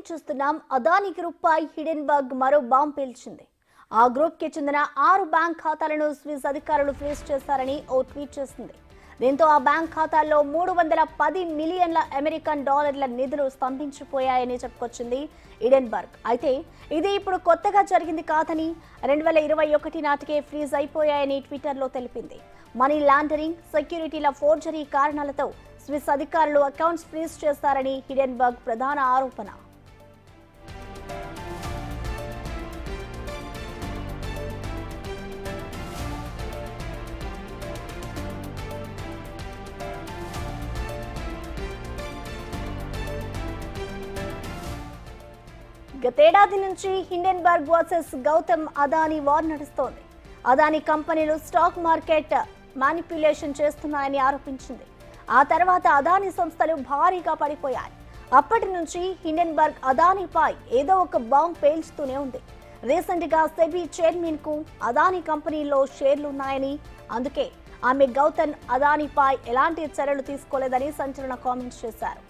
Breaking చూస్తున్నాం. Adani group పై Hindenburg మరో bomb పేల్చింది. ఆ గ్రూప్ కి చెందిన 6 బ్యాంక్ ఖాతాలను స్విస్ అధికారులు ఫ్రీజ్ చేశారని ఓ ట్వీట్ చేసింది. దీంతో ఆ బ్యాంక్ ఖాతాల్లో 310 మిలియన్ల అమెరికన్ డాలర్ల నిధులు స్తంభించిపోయాయని చెప్పుకొచ్చింది హిడెన్బర్గ్. అయితే ఇది ఇప్పుడు కొత్తగా జరిగింది కాదని 2021 నాటికే ఫ్రీజ్ అయిపోయాయని ట్విట్టర్లో తెలిపింది. మనీ లాండరింగ్, సెక్యూరిటీల ఫోర్జరీ కారణాలతో స్విస్ అధికారులు అకౌంట్స్ ఫ్రీజ్ చేస్తారని హిడెన్బర్గ్ ప్రధాన ఆరోపణ. గతేడాది నుంచి Hindenburg versus Gautam Adani war నడుస్తోంది. అదానీ కంపెనీలు స్టాక్ మార్కెట్ మానిప్యులేషన్ చేస్తున్నాయని ఆరోపించింది. ఆ తర్వాత అదానీ సంస్థలు భారీగా పడిపోయాయి. అప్పటి నుంచి హిడెన్బర్గ్ అదానీపై ఏదో ఒక బాంబ్ పేల్చుతూనే ఉంది. రీసెంట్ గా సెబీ చైర్మన్ కు అదానీ కంపెనీలో షేర్లున్నాయని, అందుకే ఆమె గౌతమ్ అదానీపై ఎలాంటి చర్యలు తీసుకోలేదని సంచలన కామెంట్స్ చేశారు.